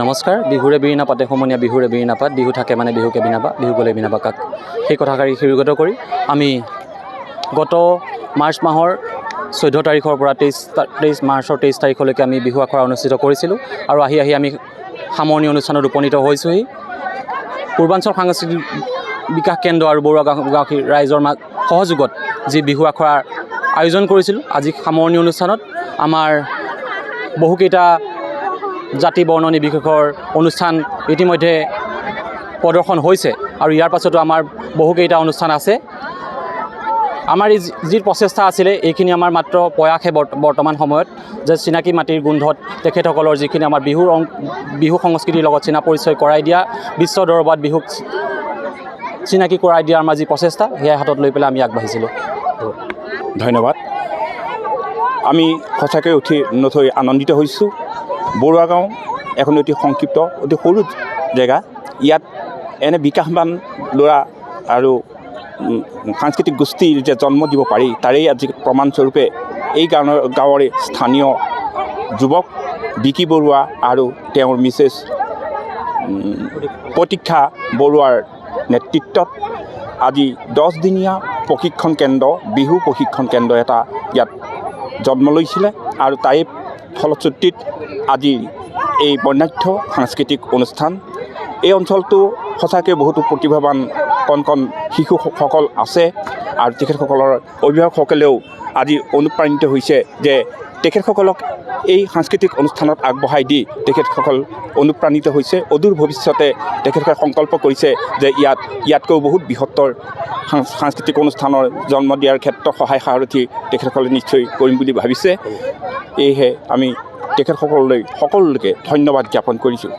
নমস্কাৰ। বিহুৰে বিৰিণা পাতে সমনীয়া বিহুৰে বিৰিণা পাত, বিহু থাকে মানে বিহুকে বিনাবা, বিহু গ'লে বিনাবা কাক। সেই কথাষাৰি শিৰোগত কৰি আমি গত মাৰ্চ মাহৰ 14 তাৰিখৰ পৰা 23 মাৰ্চৰ 23 তাৰিখলৈকে আমি বিহু আখৰা অনুষ্ঠিত কৰিছিলোঁ আৰু আহি আমি সামৰণি অনুষ্ঠানত উপনীত হৈছোঁহি। পূৰ্বাঞ্চল সাংস্কৃতিক বিকাশ কেন্দ্ৰ আৰু বৰুৱা গাঁওবাসী ৰাইজৰ সহযোগত যি বিহু আখৰাৰ আয়োজন কৰিছিলোঁ, আজি সামৰণি অনুষ্ঠানত আমাৰ বহুকেইটা জাতি বৰ্ণ নিৰ্বিশেষৰ অনুষ্ঠান ইতিমধ্যে প্ৰদৰ্শন হৈছে আৰু ইয়াৰ পাছতো আমাৰ বহুকেইটা অনুষ্ঠান আছে। আমাৰ যি প্ৰচেষ্টা আছিলে এইখিনি আমাৰ মাত্ৰ প্ৰয়াসহে বৰ্তমান সময়ত, যে চিনাকি মাটিৰ গোন্ধত তেখেতসকলৰ যিখিনি আমাৰ বিহু সংস্কৃতিৰ লগত চিনা পৰিচয় কৰাই দিয়া, বিশ্ব দৰবাৰত বিহুক চিনাকি কৰাই দিয়াৰ আমাৰ যি প্ৰচেষ্টা সেয়া হাতত লৈ পেলাই আমি আগবাঢ়িছিলোঁ। ধন্যবাদ। আমি সঁচাকৈ নথৈ আনন্দিত হৈছোঁ। বৰুৱা গাঁও এখন অতি সংক্ষিপ্ত অতি সৰু জেগা। ইয়াত এনে বিকাশবান ল'ৰা আৰু সাংস্কৃতিক গোষ্ঠীৰ যে জন্ম দিব পাৰি তাৰেই আজি প্ৰমাণস্বৰূপে এই গাঁৱৰে স্থানীয় যুৱক বিকি বৰুৱা আৰু তেওঁৰ মিছেছ প্ৰতীক্ষা বৰুৱাৰ নেতৃত্বত আজি 10 দিনীয়া প্ৰশিক্ষণ কেন্দ্ৰ, বিহু প্ৰশিক্ষণ কেন্দ্ৰ এটা ইয়াত জন্ম লৈছিলে আৰু তাৰে ফলশ্ৰুতিত আজি এই বৰ্ণাঢ্য সাংস্কৃতিক অনুষ্ঠান। এই অঞ্চলটো সঁচাকৈ বহুতো প্ৰতিভাৱান কণ শিশুসকল আছে আৰু তেখেতসকলৰ অভিভাৱকসকলেও আজি অনুপ্ৰাণিত হৈছে যে তেখেতসকলক এই সাংস্কৃতিক অনুষ্ঠানত আগবঢ়াই দি তেখেতসকল অনুপ্ৰাণিত হৈছে। অদূৰ ভৱিষ্যতে তেখেতসকলে সংকল্প কৰিছে যে ইয়াতকৈও বহুত বৃহত্তৰ সাংস্কৃতিক অনুষ্ঠানৰ জন্ম দিয়াৰ ক্ষেত্ৰত সহায় সাৰথি তেখেতসকলে নিশ্চয় কৰিম বুলি ভাবিছে। সেয়েহে আমি তেখেতসকললৈ সকলোকে ধন্যবাদ জ্ঞাপন কৰিছোঁ।